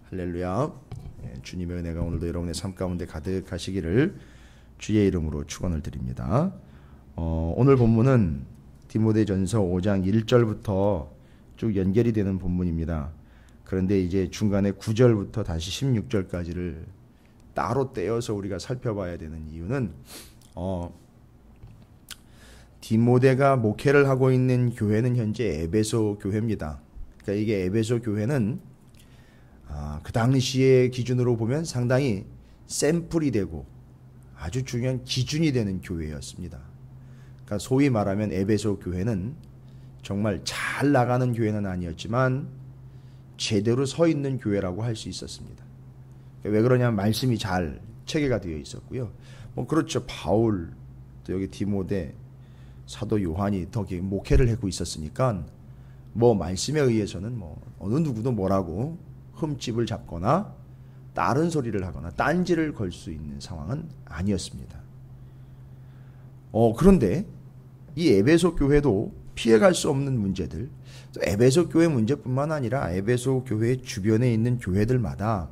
할렐루야. 주님의 은혜가 오늘도 여러분의 삶 가운데 가득하시기를 주의 이름으로 축원을 드립니다. 오늘 본문은 디모데전서 5장 1절부터 쭉 연결이 되는 본문입니다. 그런데 이제 중간에 9절부터 다시 16절까지를 따로 떼어서 우리가 살펴봐야 되는 이유는 디모데가 목회를 하고 있는 교회는 현재 에베소 교회입니다. 그러니까 이게 에베소 교회는 그 당시의 기준으로 보면 상당히 샘플이 되고 아주 중요한 기준이 되는 교회였습니다. 그러니까 소위 말하면 에베소 교회는 정말 잘 나가는 교회는 아니었지만 제대로 서 있는 교회라고 할 수 있었습니다. 왜 그러냐면 말씀이 잘 체계가 되어 있었고요. 그렇죠. 바울, 또 여기 디모데, 사도 요한이 더 목회를 하고 있었으니까 말씀에 의해서는 어느 누구도 뭐라고 흠집을 잡거나 다른 소리를 하거나 딴지를 걸 수 있는 상황은 아니었습니다. 그런데 이 에베소 교회도 피해갈 수 없는 문제들, 또 에베소 교회 문제뿐만 아니라 에베소 교회 주변에 있는 교회들마다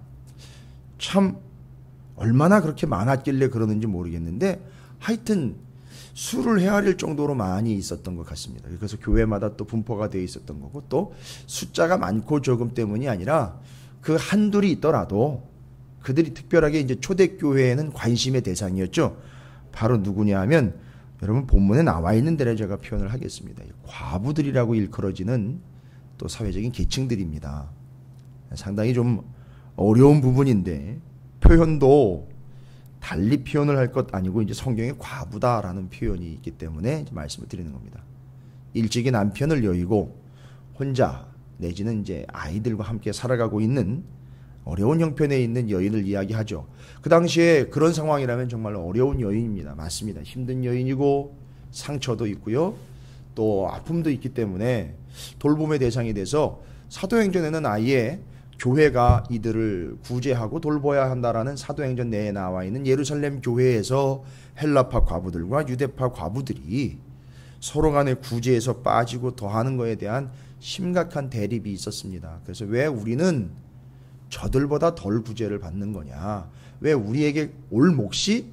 참 얼마나 그렇게 많았길래 그러는지 모르겠는데 하여튼 수를 헤아릴 정도로 많이 있었던 것 같습니다. 그래서 교회마다 또 분포가 되어 있었던 거고, 또 숫자가 많고 적음 때문이 아니라 그 한둘이 있더라도 그들이 특별하게 이제 초대교회에는 관심의 대상이었죠. 바로 누구냐 하면 여러분 본문에 나와 있는 대로 제가 표현을 하겠습니다. 과부들이라고 일컬어지는 또 사회적인 계층들입니다. 상당히 좀 어려운 부분인데 표현도 달리 표현을 할 것 아니고 이제 성경에 과부다라는 표현이 있기 때문에 이제 말씀을 드리는 겁니다. 일찍이 남편을 여의고 혼자 내지는 이제 아이들과 함께 살아가고 있는 어려운 형편에 있는 여인을 이야기하죠. 그 당시에 그런 상황이라면 정말 어려운 여인입니다. 맞습니다. 힘든 여인이고 상처도 있고요. 또 아픔도 있기 때문에 돌봄의 대상이 돼서 사도행전에는 아예 교회가 이들을 구제하고 돌봐야 한다라는 사도행전 내에 나와 있는 예루살렘 교회에서 헬라파 과부들과 유대파 과부들이 서로 간의 구제에서 빠지고 더하는 것에 대한 심각한 대립이 있었습니다. 그래서 왜 우리는 저들보다 덜 구제를 받는 거냐, 왜 우리에게 올 몫이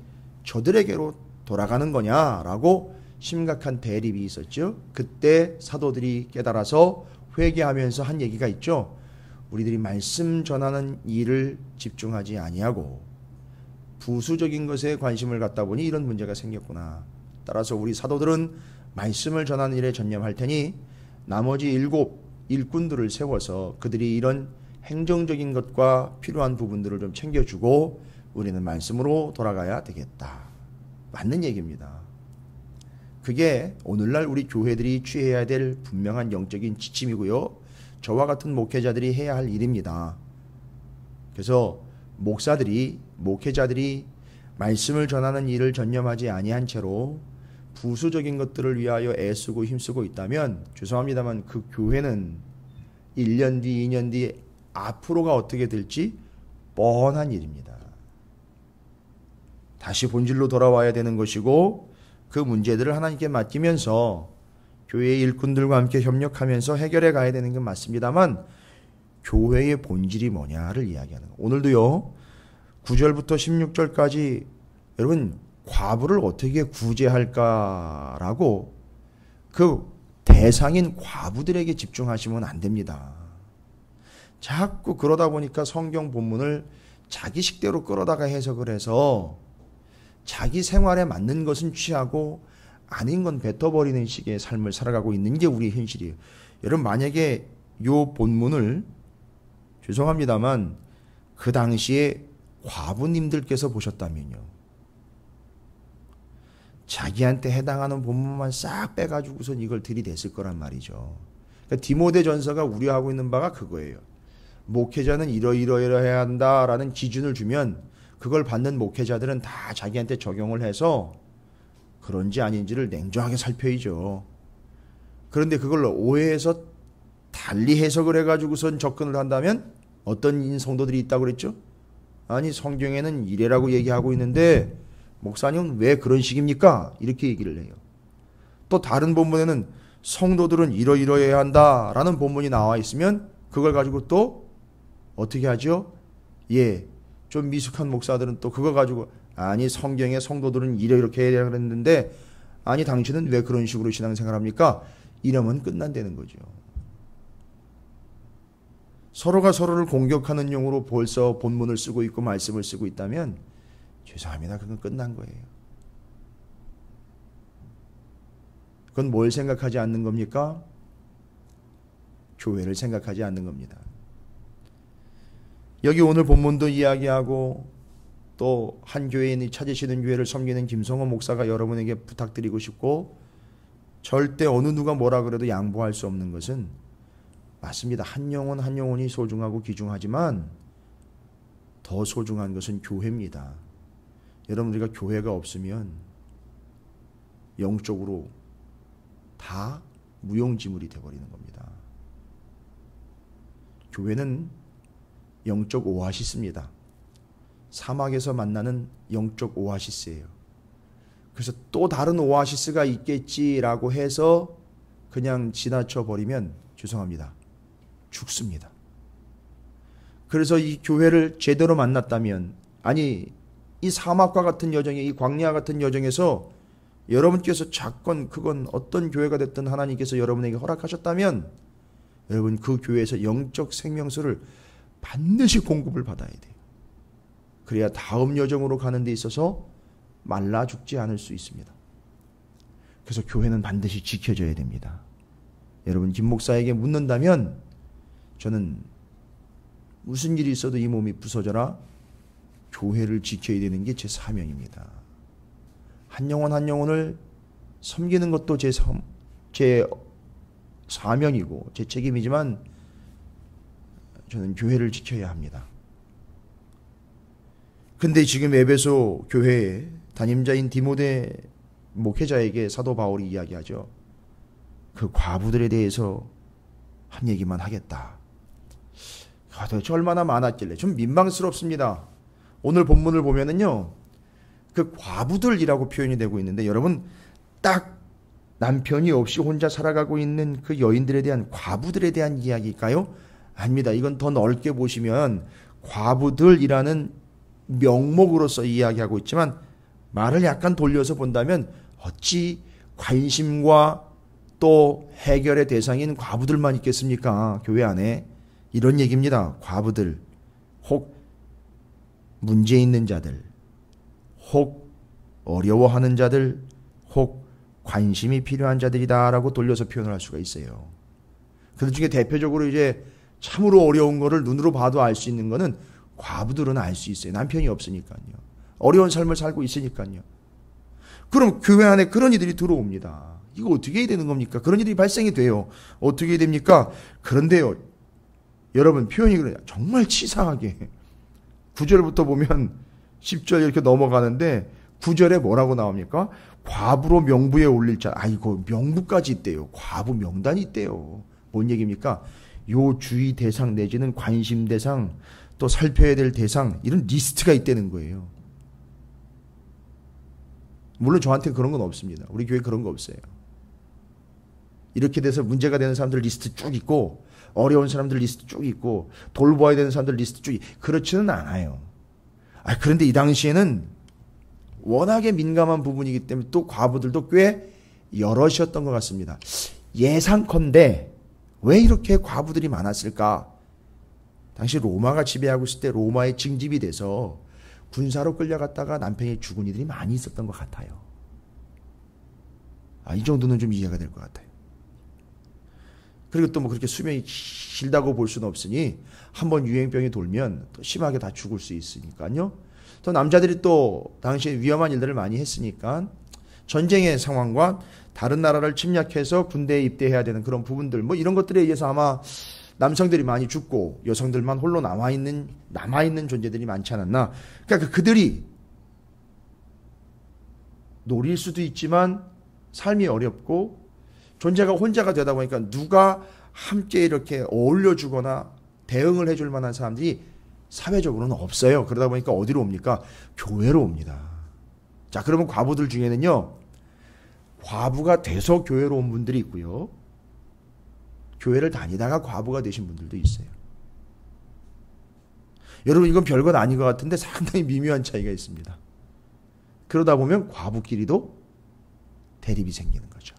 저들에게로 돌아가는 거냐라고 심각한 대립이 있었죠. 그때 사도들이 깨달아서 회개하면서 한 얘기가 있죠. 우리들이 말씀 전하는 일을 집중하지 아니하고 부수적인 것에 관심을 갖다 보니 이런 문제가 생겼구나. 따라서 우리 사도들은 말씀을 전하는 일에 전념할 테니 나머지 7 일꾼들을 세워서 그들이 이런 행정적인 것과 필요한 부분들을 좀 챙겨주고 우리는 말씀으로 돌아가야 되겠다. 맞는 얘기입니다. 그게 오늘날 우리 교회들이 취해야 될 분명한 영적인 지침이고요. 저와 같은 목회자들이 해야 할 일입니다. 그래서 목회자들이 말씀을 전하는 일을 전념하지 아니한 채로 부수적인 것들을 위하여 애쓰고 힘쓰고 있다면 죄송합니다만 그 교회는 1년 뒤, 2년 뒤 앞으로가 어떻게 될지 뻔한 일입니다. 다시 본질로 돌아와야 되는 것이고 그 문제들을 하나님께 맡기면서 교회의 일꾼들과 함께 협력하면서 해결해 가야 되는 건 맞습니다만 교회의 본질이 뭐냐를 이야기하는 거예요. 오늘도요 9절부터 16절까지 여러분 과부를 어떻게 구제할까라고 그 대상인 과부들에게 집중하시면 안 됩니다. 자꾸 그러다 보니까 성경 본문을 자기 식대로 끌어다가 해석을 해서 자기 생활에 맞는 것은 취하고 아닌 건 뱉어버리는 식의 삶을 살아가고 있는 게 우리의 현실이에요. 여러분 만약에 이 본문을 죄송합니다만 그 당시에 과부님들께서 보셨다면요. 자기한테 해당하는 본문만 싹 빼가지고선 이걸 들이댔을 거란 말이죠. 그러니까 디모데전서가 우려하고 있는 바가 그거예요. 목회자는 이러이러해야 한다라는 기준을 주면 그걸 받는 목회자들은 다 자기한테 적용을 해서 그런지 아닌지를 냉정하게 살펴야죠. 그런데 그걸 오해해서 달리 해석을 해가지고선 접근을 한다면 어떤 성도들이 있다고 그랬죠? 아니 성경에는 이래라고 얘기하고 있는데 목사님은 왜 그런 식입니까? 이렇게 얘기를 해요. 또 다른 본문에는 성도들은 이러이러해야 한다라는 본문이 나와 있으면 그걸 가지고 또 어떻게 하죠? 예, 좀 미숙한 목사들은 또 그거 가지고 아니 성경의 성도들은 이렇게 해야 그랬는데 아니 당신은 왜 그런 식으로 신앙생활 합니까? 이러면 끝난다는 거죠. 서로가 서로를 공격하는 용으로 벌써 본문을 쓰고 있고 말씀을 쓰고 있다면 죄송합니다. 그건 끝난 거예요. 그건 뭘 생각하지 않는 겁니까? 교회를 생각하지 않는 겁니다. 여기 오늘 본문도 이야기하고 또 한 교회인이 찾으시는 교회를 섬기는 김성호 목사가 여러분에게 부탁드리고 싶고 절대 어느 누가 뭐라 그래도 양보할 수 없는 것은 맞습니다. 한 영혼 한 영혼이 소중하고 귀중하지만 더 소중한 것은 교회입니다. 여러분 우리가 교회가 없으면 영적으로 다 무용지물이 되어버리는 겁니다. 교회는 영적 오아시스입니다. 사막에서 만나는 영적 오아시스예요. 그래서 또 다른 오아시스가 있겠지라고 해서 그냥 지나쳐 버리면 죄송합니다. 죽습니다. 그래서 이 교회를 제대로 만났다면 아니 이 사막과 같은 여정에 이 광야 같은 여정에서 여러분께서 작건 크건 어떤 교회가 됐든 하나님께서 여러분에게 허락하셨다면 여러분 그 교회에서 영적 생명수를 반드시 공급을 받아야 돼요. 그래야 다음 여정으로 가는 데 있어서 말라 죽지 않을 수 있습니다. 그래서 교회는 반드시 지켜져야 됩니다. 여러분 김 목사에게 묻는다면 저는 무슨 일이 있어도 이 몸이 부서져라 교회를 지켜야 되는 게 제 사명입니다. 한 영혼 한 영혼을 섬기는 것도 제 사명이고 제 책임이지만 저는 교회를 지켜야 합니다. 근데 지금 에베소 교회의 담임자인 디모데 목회자에게 사도 바울이 이야기하죠. 그 과부들에 대해서 한 얘기만 하겠다. 도대체 얼마나 많았길래 좀 민망스럽습니다. 오늘 본문을 보면은요. 그 과부들이라고 표현이 되고 있는데 여러분 딱 남편이 없이 혼자 살아가고 있는 그 여인들에 대한 과부들에 대한 이야기일까요? 아닙니다. 이건 더 넓게 보시면 과부들이라는 명목으로서 이야기하고 있지만 말을 약간 돌려서 본다면 어찌 관심과 또 해결의 대상인 과부들만 있겠습니까? 교회 안에 이런 얘기입니다. 과부들 혹 문제 있는 자들 혹 어려워하는 자들 혹 관심이 필요한 자들이다라고 돌려서 표현을 할 수가 있어요. 그 중에 대표적으로 이제 참으로 어려운 거를 눈으로 봐도 알 수 있는 거는 과부들은 알 수 있어요. 남편이 없으니까요. 어려운 삶을 살고 있으니까요. 그럼 교회 안에 그런 이들이 들어옵니다. 이거 어떻게 해야 되는 겁니까? 그런 일이 발생이 돼요. 어떻게 해야 됩니까? 그런데요. 여러분 표현이 그래요. 정말 치사하게 9절부터 보면 10절 이렇게 넘어가는데 9절에 뭐라고 나옵니까? 과부로 명부에 올릴 자. 아이고 명부까지 있대요. 과부 명단이 있대요. 뭔 얘기입니까? 요 주의 대상 내지는 관심 대상 또 살펴야 될 대상 이런 리스트가 있다는 거예요. 물론 저한테 그런 건 없습니다. 우리 교회 그런 거 없어요. 이렇게 돼서 문제가 되는 사람들 리스트 쭉 있고 어려운 사람들 리스트 쭉 있고 돌보아야 되는 사람들 리스트 쭉 그렇지는 않아요. 그런데 이 당시에는 워낙에 민감한 부분이기 때문에 또 과부들도 꽤 여럿이었던 것 같습니다. 예상컨대 왜 이렇게 과부들이 많았을까? 당시 로마가 지배하고 있을 때 로마에 징집이 돼서 군사로 끌려갔다가 남편이 죽은 이들이 많이 있었던 것 같아요. 이 정도는 좀 이해가 될 것 같아요. 그리고 또 뭐 그렇게 수명이 길다고 볼 수는 없으니 한번 유행병이 돌면 또 심하게 다 죽을 수 있으니까요. 또 남자들이 또 당시에 위험한 일들을 많이 했으니까 전쟁의 상황과 다른 나라를 침략해서 군대에 입대해야 되는 그런 부분들 뭐 이런 것들에 의해서 아마 남성들이 많이 죽고 여성들만 홀로 남아있는 존재들이 많지 않았나. 그러니까 그들이 노릴 수도 있지만 삶이 어렵고 존재가 혼자가 되다 보니까 누가 함께 이렇게 어울려주거나 대응을 해줄 만한 사람들이 사회적으로는 없어요. 그러다 보니까 어디로 옵니까? 교회로 옵니다. 자, 그러면 과부들 중에는요. 과부가 돼서 교회로 온 분들이 있고요. 교회를 다니다가 과부가 되신 분들도 있어요. 여러분 이건 별것 아닌 것 같은데 상당히 미묘한 차이가 있습니다. 그러다 보면 과부끼리도 대립이 생기는 거죠.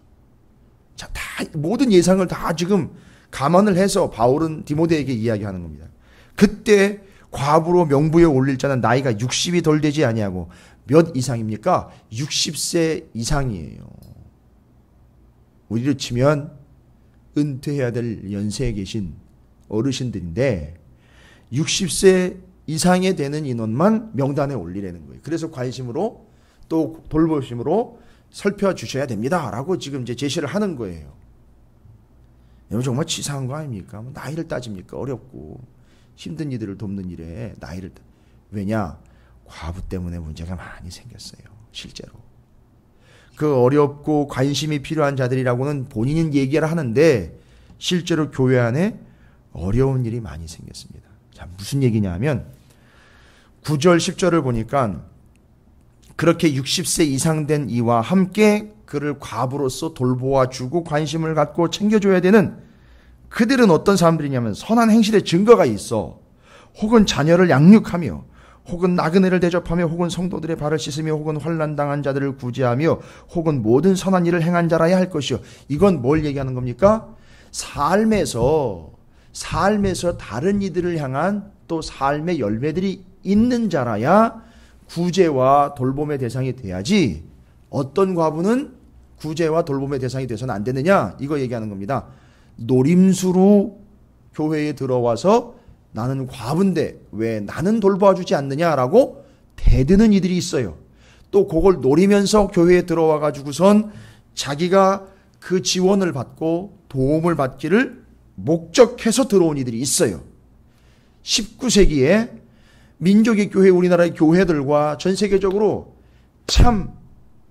자, 다 모든 예상을 다 지금 감안을 해서 바울은 디모데에게 이야기하는 겁니다. 그때 과부로 명부에 올릴 자는 나이가 60이 덜 되지 아니하고 몇 이상입니까? 60세 이상이에요. 우리로 치면 은퇴해야 될 연세에 계신 어르신들인데 60세 이상에 되는 인원만 명단에 올리라는 거예요. 그래서 관심으로 또 돌보심으로 살펴주셔야 됩니다. 라고 지금 이제 제시를 하는 거예요. 이거 정말 치사한 거 아닙니까? 뭐 나이를 따집니까? 어렵고 힘든 이들을 돕는 일에 나이를 왜냐? 과부 때문에 문제가 많이 생겼어요. 실제로. 그 어렵고 관심이 필요한 자들이라고는 본인은 얘기를 하는데 실제로 교회 안에 어려운 일이 많이 생겼습니다. 자, 무슨 얘기냐 하면 9절 10절을 보니까 그렇게 60세 이상 된 이와 함께 그를 과부로서 돌보아 주고 관심을 갖고 챙겨줘야 되는 그들은 어떤 사람들이냐면 선한 행실의 증거가 있어 혹은 자녀를 양육하며 혹은 나그네를 대접하며 혹은 성도들의 발을 씻으며 혹은 환난당한 자들을 구제하며 혹은 모든 선한 일을 행한 자라야 할 것이요. 이건 뭘 얘기하는 겁니까? 삶에서 다른 이들을 향한 또 삶의 열매들이 있는 자라야 구제와 돌봄의 대상이 돼야지 어떤 과부는 구제와 돌봄의 대상이 돼서는 안 되느냐 이거 얘기하는 겁니다. 노림수로 교회에 들어와서 나는 과부인데 왜 나는 돌봐주지 않느냐라고 대드는 이들이 있어요. 또 그걸 노리면서 교회에 들어와 가지고선 자기가 그 지원을 받고 도움을 받기를 목적해서 들어온 이들이 있어요. 19세기에 민족의 교회, 우리나라의 교회들과 전 세계적으로 참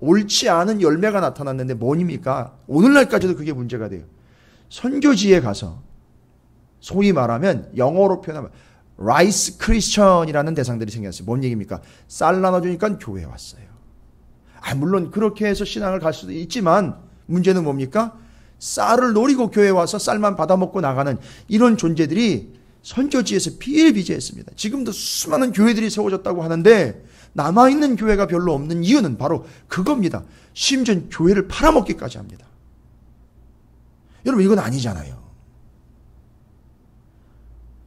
옳지 않은 열매가 나타났는데 뭐입니까? 오늘날까지도 그게 문제가 돼요. 선교지에 가서 소위 말하면 영어로 표현하면 라이스 크리스천이라는 대상들이 생겼어요. 뭔 얘기입니까? 쌀 나눠주니까 교회에 왔어요. 물론 그렇게 해서 신앙을 갈 수도 있지만 문제는 뭡니까? 쌀을 노리고 교회에 와서 쌀만 받아먹고 나가는 이런 존재들이 선교지에서 비일비재했습니다. 지금도 수많은 교회들이 세워졌다고 하는데 남아있는 교회가 별로 없는 이유는 바로 그겁니다. 심지어 교회를 팔아먹기까지 합니다. 여러분 이건 아니잖아요.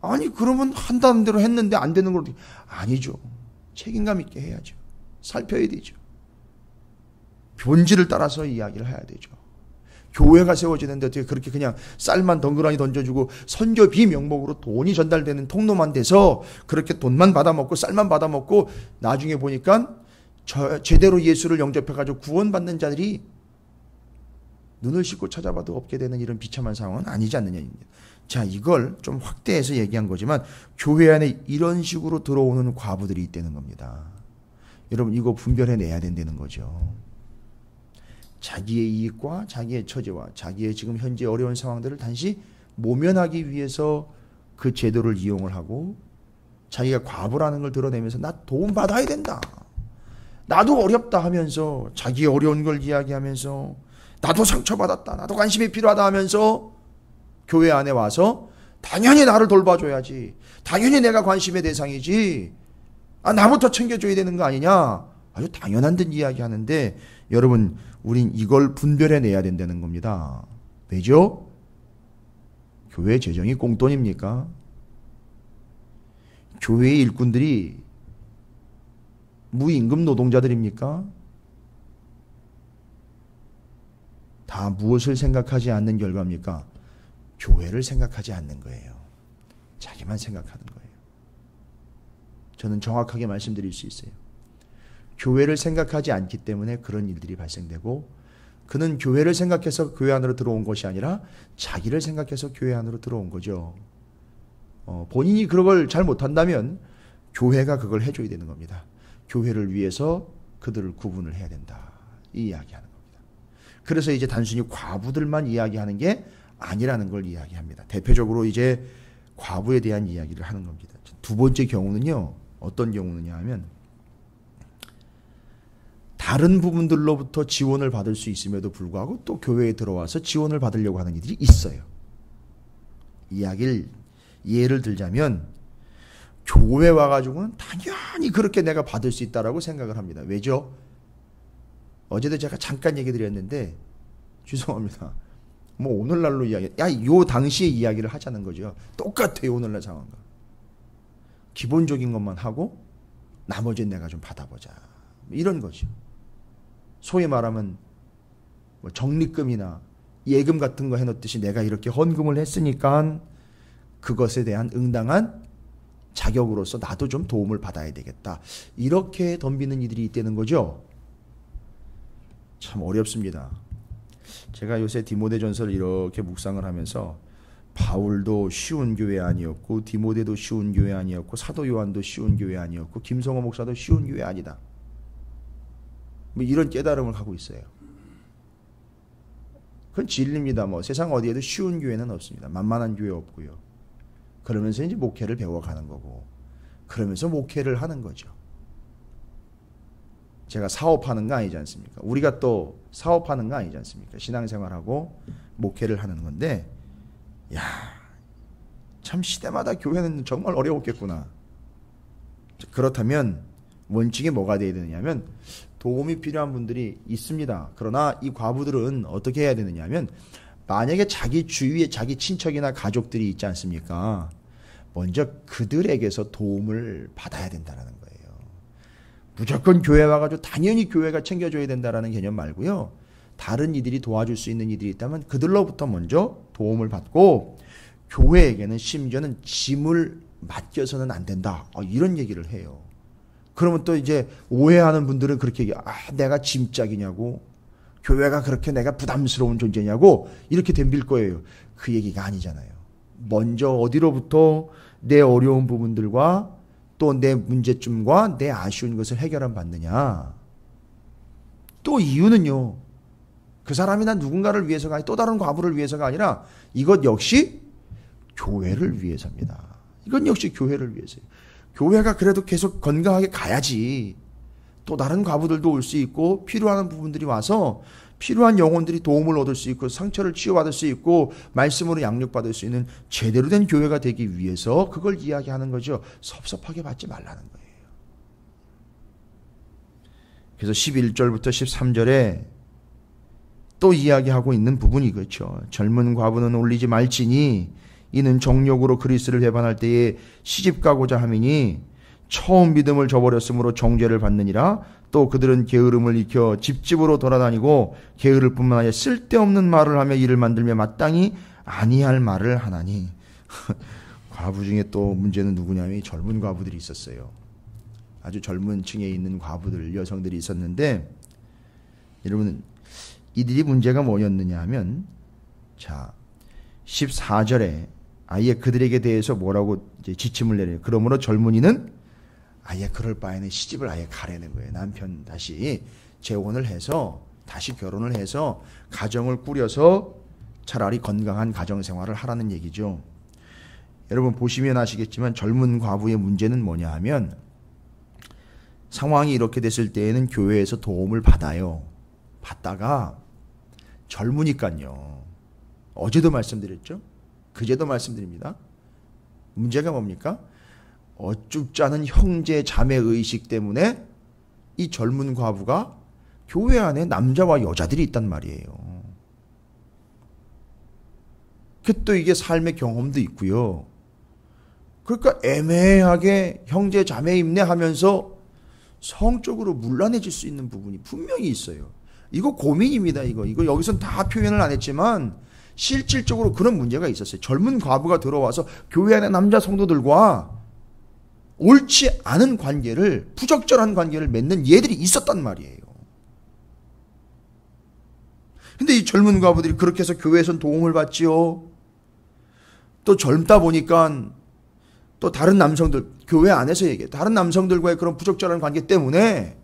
아니 그러면 한다는 대로 했는데 안 되는 걸 아니죠. 책임감 있게 해야죠. 살펴야 되죠. 본질을 따라서 이야기를 해야 되죠. 교회가 세워지는데 어떻게 그렇게 그냥 쌀만 덩그러니 던져주고 선교비 명목으로 돈이 전달되는 통로만 돼서 그렇게 돈만 받아먹고 쌀만 받아먹고 나중에 보니까 제대로 예수를 영접해가지고 구원받는 자들이 눈을 씻고 찾아봐도 없게 되는 이런 비참한 상황은 아니지 않느냐입니다. 자, 이걸 좀 확대해서 얘기한 거지만 교회 안에 이런 식으로 들어오는 과부들이 있다는 겁니다. 여러분 이거 분별해내야 된다는 거죠. 자기의 이익과 자기의 처지와 자기의 지금 현재 어려운 상황들을 단지 모면하기 위해서 그 제도를 이용을 하고 자기가 과부라는 걸 드러내면서 나 도움 받아야 된다. 나도 어렵다 하면서 자기의 어려운 걸 이야기하면서 나도 상처받았다. 나도 관심이 필요하다 하면서 교회 안에 와서 당연히 나를 돌봐줘야지. 당연히 내가 관심의 대상이지. 나부터 챙겨줘야 되는 거 아니냐. 아주 당연한 듯 이야기하는데 여러분 우린 이걸 분별해내야 된다는 겁니다. 왜죠? 교회 재정이 꽁돈입니까? 교회의 일꾼들이 무임금 노동자들입니까? 다 무엇을 생각하지 않는 결과입니까? 교회를 생각하지 않는 거예요. 자기만 생각하는 거예요. 저는 정확하게 말씀드릴 수 있어요. 교회를 생각하지 않기 때문에 그런 일들이 발생되고 그는 교회를 생각해서 교회 안으로 들어온 것이 아니라 자기를 생각해서 교회 안으로 들어온 거죠. 본인이 그런 걸 잘 못한다면 교회가 그걸 해줘야 되는 겁니다. 교회를 위해서 그들을 구분을 해야 된다. 이 이야기하는 겁니다. 그래서 이제 단순히 과부들만 이야기하는 게 아니라는 걸 이야기합니다. 대표적으로 이제 과부에 대한 이야기를 하는 겁니다. 두 번째 경우는요. 어떤 경우느냐 하면 다른 부분들로부터 지원을 받을 수 있음에도 불구하고 또 교회에 들어와서 지원을 받으려고 하는 이들이 있어요. 예를 들자면 교회 와가지고는 당연히 그렇게 내가 받을 수 있다라고 생각을 합니다. 왜죠? 어제도 제가 잠깐 얘기 드렸는데, 죄송합니다. 뭐 오늘날로 이야기, 요 당시의 이야기를 하자는 거죠. 똑같아요, 오늘날 상황과. 기본적인 것만 하고 나머지는 내가 좀 받아보자. 이런 거죠. 소위 말하면 뭐 적립금이나 예금 같은 거 해놓듯이 내가 이렇게 헌금을 했으니까 그것에 대한 응당한 자격으로서 나도 좀 도움을 받아야 되겠다. 이렇게 덤비는 이들이 있다는 거죠. 참 어렵습니다. 제가 요새 디모데전서를 이렇게 묵상을 하면서 바울도 쉬운 교회 아니었고 디모데도 쉬운 교회 아니었고 사도 요한도 쉬운 교회 아니었고 김성호 목사도 쉬운 교회 아니다. 뭐 이런 깨달음을 하고 있어요. 그건 진리입니다. 뭐 세상 어디에도 쉬운 교회는 없습니다. 만만한 교회 없고요. 그러면서 이제 목회를 배워가는 거고, 그러면서 목회를 하는 거죠. 제가 사업하는 거 아니지 않습니까? 우리가 또 사업하는 거 아니지 않습니까? 신앙생활하고 목회를 하는 건데, 야, 참 시대마다 교회는 정말 어려웠겠구나. 그렇다면 원칙이 뭐가 되어야 되느냐면, 도움이 필요한 분들이 있습니다. 그러나 이 과부들은 어떻게 해야 되느냐면, 만약에 자기 주위에 자기 친척이나 가족들이 있지 않습니까? 먼저 그들에게서 도움을 받아야 된다는 거예요. 무조건 교회 와가지고 당연히 교회가 챙겨줘야 된다는 개념 말고요. 다른 이들이 도와줄 수 있는 이들이 있다면 그들로부터 먼저 도움을 받고, 교회에게는 심지어는 짐을 맡겨서는 안 된다. 이런 얘기를 해요. 그러면 또 이제 오해하는 분들은 그렇게 얘기해요. 내가 짐짝이냐고. 교회가 그렇게 내가 부담스러운 존재냐고. 이렇게 덤빌 거예요. 그 얘기가 아니잖아요. 먼저 어디로부터 내 어려운 부분들과 또 내 문제점과 내 아쉬운 것을 해결을 받느냐. 또 이유는요. 그 사람이나 누군가를 위해서가 아니라 또 다른 과부를 위해서가 아니라 이것 역시 교회를 위해서입니다. 이건 역시 교회를 위해서예요. 교회가 그래도 계속 건강하게 가야지 또 다른 과부들도 올 수 있고 필요한 부분들이 와서 필요한 영혼들이 도움을 얻을 수 있고 상처를 치유받을 수 있고 말씀으로 양육받을 수 있는 제대로 된 교회가 되기 위해서 그걸 이야기하는 거죠. 섭섭하게 받지 말라는 거예요. 그래서 11절부터 13절에 또 이야기하고 있는 부분이 그렇죠. 젊은 과부는 올리지 말지니 이는 정욕으로 그리스를 배반할 때에 시집가고자 함이니 처음 믿음을 저버렸으므로 정죄를 받느니라. 또 그들은 게으름을 익혀 집집으로 돌아다니고 게으를 뿐만 아니라 쓸데없는 말을 하며 일을 만들며 마땅히 아니할 말을 하나니. 과부 중에 또 문제는 누구냐면 젊은 과부들이 있었어요. 아주 젊은 층에 있는 과부들, 여성들이 있었는데, 여러분 이들이 문제가 뭐였느냐 하면, 자 14절에 아예 그들에게 대해서 뭐라고 이제 지침을 내려요. 그러므로 젊은이는 아예 그럴 바에는 시집을 아예 가라는 거예요. 남편 다시 재혼을 해서 다시 결혼을 해서 가정을 꾸려서 차라리 건강한 가정생활을 하라는 얘기죠. 여러분 보시면 아시겠지만 젊은 과부의 문제는 뭐냐 하면, 상황이 이렇게 됐을 때에는 교회에서 도움을 받아요. 받다가 젊으니까요. 어제도 말씀드렸죠. 그제도 말씀드립니다. 문제가 뭡니까? 어쭙지 않은 형제 자매 의식 때문에 이 젊은 과부가 교회 안에 남자와 여자들이 있단 말이에요. 또 이게 삶의 경험도 있고요. 그러니까 애매하게 형제 자매 임내하면서 성적으로 문란해질 수 있는 부분이 분명히 있어요. 이거 고민입니다. 이거 여기서는 다 표현을 안 했지만 실질적으로 그런 문제가 있었어요. 젊은 과부가 들어와서 교회 안에 남자 성도들과 옳지 않은 관계를, 부적절한 관계를 맺는 예들이 있었단 말이에요. 근데 이 젊은 과부들이 그렇게 해서 교회에선 도움을 받지요. 또 젊다 보니까 또 다른 남성들, 교회 안에서 얘기해, 다른 남성들과의 그런 부적절한 관계 때문에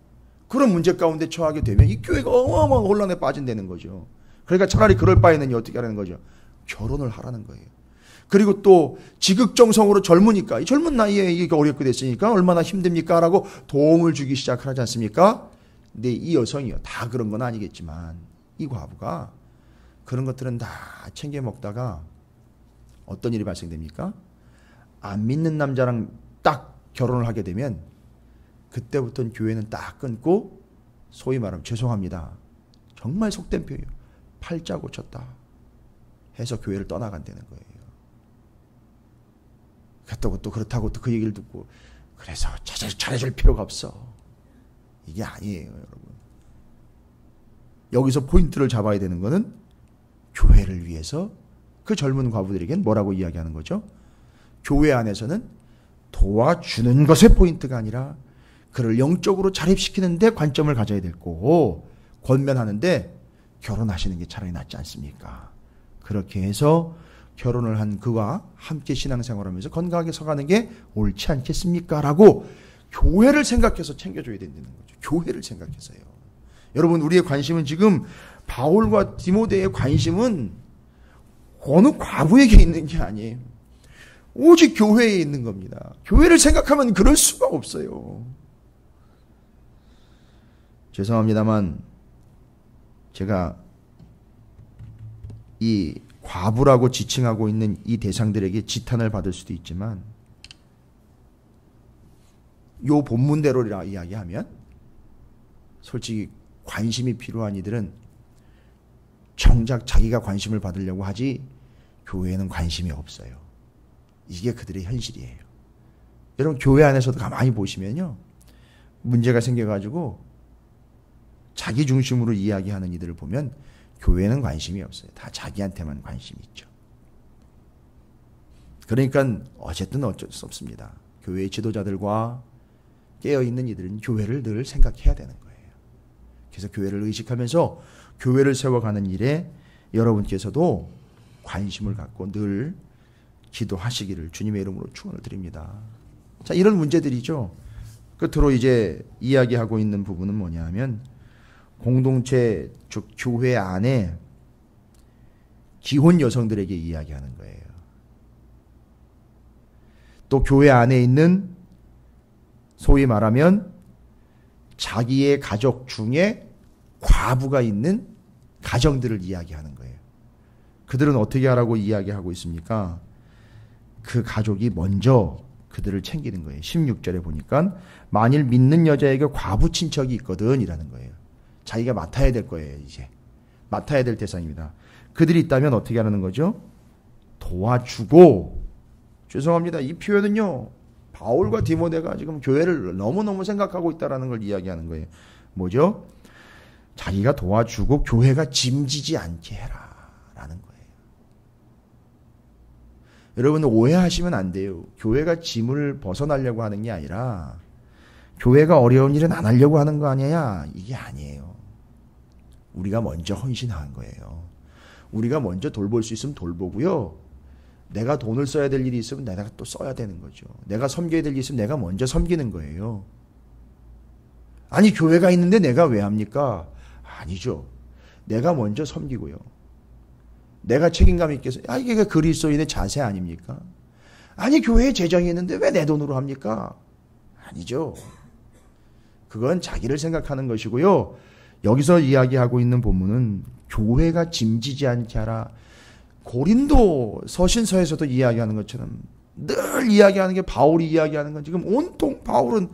그런 문제 가운데 처하게 되면 이 교회가 어마어마한 혼란에 빠진다는 거죠. 그러니까 차라리 그럴 바에는 어떻게 하라는 거죠? 결혼을 하라는 거예요. 그리고 또 지극정성으로 젊으니까, 이 젊은 나이에 이게 어렵게 됐으니까 얼마나 힘듭니까? 라고 도움을 주기 시작하지 않습니까? 근데 이 여성이요, 다 그런 건 아니겠지만 이 과부가 그런 것들은 다 챙겨 먹다가 어떤 일이 발생됩니까? 안 믿는 남자랑 딱 결혼을 하게 되면 그때부터는 교회는 딱 끊고 소위 말하면 죄송합니다. 정말 속된 표현이에요. 팔자 고쳤다 해서 교회를 떠나간다는 거예요. 또 그렇다고 또 그 얘기를 듣고 그래서 잘해줄 필요가 없어. 이게 아니에요, 여러분. 여기서 포인트를 잡아야 되는 거는 교회를 위해서 그 젊은 과부들에겐 뭐라고 이야기하는 거죠? 교회 안에서는 도와주는 것의 포인트가 아니라 그를 영적으로 자립시키는 데 관점을 가져야 될 거고 권면하는데 결혼하시는 게 차라리 낫지 않습니까? 그렇게 해서 결혼을 한 그와 함께 신앙생활하면서 건강하게 서가는 게 옳지 않겠습니까? 라고 교회를 생각해서 챙겨줘야 된다는 거죠. 교회를 생각해서요. 여러분, 우리의 관심은 지금 바울과 디모데의 관심은 어느 과부에게 있는 게 아니에요. 오직 교회에 있는 겁니다. 교회를 생각하면 그럴 수가 없어요. 죄송합니다만 제가 이 과부라고 지칭하고 있는 이 대상들에게 지탄을 받을 수도 있지만 요 본문대로 이야기하면 솔직히 관심이 필요한 이들은 정작 자기가 관심을 받으려고 하지 교회에는 관심이 없어요. 이게 그들의 현실이에요. 여러분, 교회 안에서도 가만히 보시면요, 문제가 생겨가지고 자기 중심으로 이야기하는 이들을 보면 교회에는 관심이 없어요. 다 자기한테만 관심이 있죠. 그러니까 어쨌든 어쩔 수 없습니다. 교회의 지도자들과 깨어있는 이들은 교회를 늘 생각해야 되는 거예요. 그래서 교회를 의식하면서 교회를 세워가는 일에 여러분께서도 관심을 갖고 늘 기도하시기를 주님의 이름으로 축원을 드립니다. 자, 이런 문제들이죠. 끝으로 이제 이야기하고 있는 부분은 뭐냐 하면 공동체, 즉 교회 안에 기혼 여성들에게 이야기하는 거예요. 또 교회 안에 있는 소위 말하면 자기의 가족 중에 과부가 있는 가정들을 이야기하는 거예요. 그들은 어떻게 하라고 이야기하고 있습니까? 그 가족이 먼저 그들을 챙기는 거예요. 16절에 보니까 만일 믿는 여자에게 과부 친척이 있거든 이라는 거예요. 자기가 맡아야 될 거예요. 이제 맡아야 될 대상입니다. 그들이 있다면 어떻게 하는 거죠? 도와주고. 죄송합니다. 이 표현은요, 바울과 디모데가 지금 교회를 너무너무 생각하고 있다는 걸 이야기하는 거예요. 뭐죠? 자기가 도와주고 교회가 짐지지 않게 해라 라는 거예요. 여러분, 오해하시면 안 돼요. 교회가 짐을 벗어나려고 하는 게 아니라 교회가 어려운 일은 안 하려고 하는 거 아니야? 이게 아니에요. 우리가 먼저 헌신한 거예요. 우리가 먼저 돌볼 수 있으면 돌보고요. 내가 돈을 써야 될 일이 있으면 내가 또 써야 되는 거죠. 내가 섬겨야 될 일이 있으면 내가 먼저 섬기는 거예요. 아니, 교회가 있는데 내가 왜 합니까? 아니죠. 내가 먼저 섬기고요. 내가 책임감 있게 해서, 이게 그리스도인의 자세 아닙니까? 아니, 교회에 재정이 있는데 왜 내 돈으로 합니까? 아니죠. 그건 자기를 생각하는 것이고요. 여기서 이야기하고 있는 본문은 교회가 짐지지 않게 하라. 고린도 서신서에서도 이야기하는 것처럼 늘 이야기하는 게, 바울이 이야기하는 건 지금 온통 바울은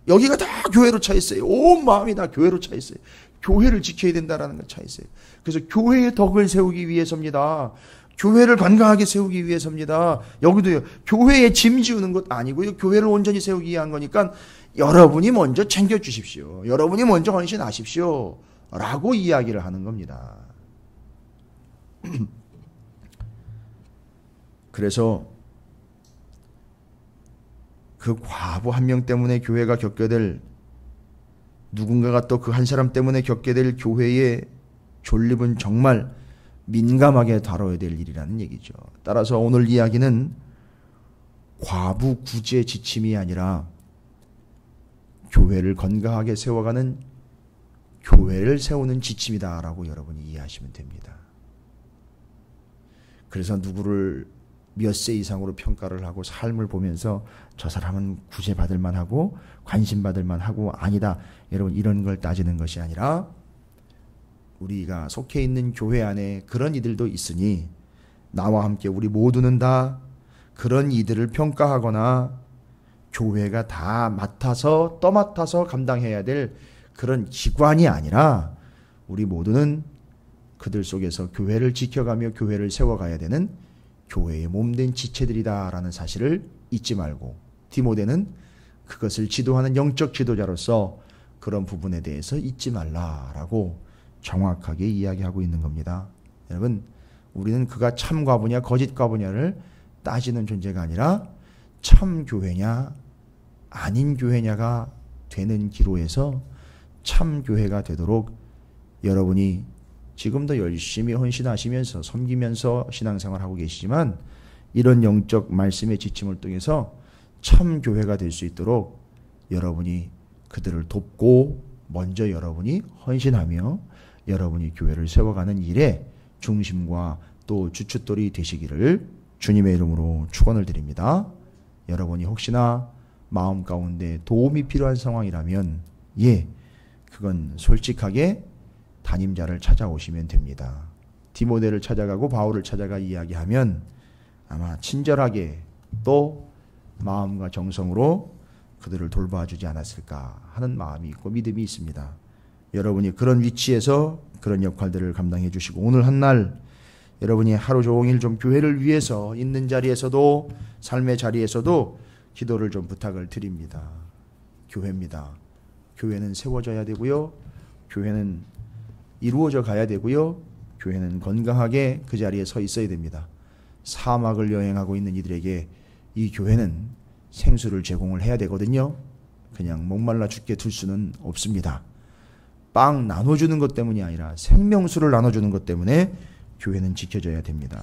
여기가 다 교회로 차 있어요. 온 마음이 다 교회로 차 있어요. 교회를 지켜야 된다라는 걸 차 있어요. 그래서 교회의 덕을 세우기 위해서입니다. 교회를 건강하게 세우기 위해서입니다. 여기도요, 교회에 짐 지우는 것 아니고요, 교회를 온전히 세우기 위한 거니까 여러분이 먼저 챙겨주십시오. 여러분이 먼저 헌신하십시오. 라고 이야기를 하는 겁니다. 그래서 그 과부 한 명 때문에 교회가 겪게 될, 누군가가 또 그 한 사람 때문에 겪게 될 교회의 존립은 정말 민감하게 다뤄야 될 일이라는 얘기죠. 따라서 오늘 이야기는 과부 구제 지침이 아니라 교회를 건강하게 세워가는, 교회를 세우는 지침이다라고 여러분이 이해하시면 됩니다. 그래서 누구를 몇 세 이상으로 평가를 하고 삶을 보면서 저 사람은 구제받을 만하고 관심받을 만하고 아니다, 여러분, 이런 걸 따지는 것이 아니라 우리가 속해 있는 교회 안에 그런 이들도 있으니 나와 함께 우리 모두는 다 그런 이들을 평가하거나 교회가 다 맡아서 떠맡아서 감당해야 될 그런 기관이 아니라 우리 모두는 그들 속에서 교회를 지켜가며 교회를 세워가야 되는 교회의 몸된 지체들이다라는 사실을 잊지 말고 디모데는 그것을 지도하는 영적 지도자로서 그런 부분에 대해서 잊지 말라라고 정확하게 이야기하고 있는 겁니다. 여러분, 우리는 그가 참 과부냐 거짓 과부냐를 따지는 존재가 아니라 참 교회냐 아닌 교회냐가 되는 기로에서 참 교회가 되도록 여러분이 지금도 열심히 헌신하시면서 섬기면서 신앙생활하고 계시지만 이런 영적 말씀의 지침을 통해서 참 교회가 될 수 있도록 여러분이 그들을 돕고 먼저 여러분이 헌신하며 여러분이 교회를 세워가는 일에 중심과 또 주춧돌이 되시기를 주님의 이름으로 축원을 드립니다. 여러분이 혹시나 마음 가운데 도움이 필요한 상황이라면 그건 솔직하게 담임자를 찾아오시면 됩니다. 디모데를 찾아가고 바울을 찾아가 이야기하면 아마 친절하게 또 마음과 정성으로 그들을 돌봐주지 않았을까 하는 마음이 있고 믿음이 있습니다. 여러분이 그런 위치에서 그런 역할들을 감당해 주시고 오늘 한날 여러분이 하루 종일 좀 교회를 위해서 있는 자리에서도 삶의 자리에서도 기도를 좀 부탁을 드립니다. 교회입니다. 교회는 세워져야 되고요. 교회는 이루어져 가야 되고요. 교회는 건강하게 그 자리에 서 있어야 됩니다. 사막을 여행하고 있는 이들에게 이 교회는 생수를 제공을 해야 되거든요. 그냥 목말라 죽게 둘 수는 없습니다. 빵 나눠주는 것 때문이 아니라 생명수를 나눠주는 것 때문에 교회는 지켜져야 됩니다.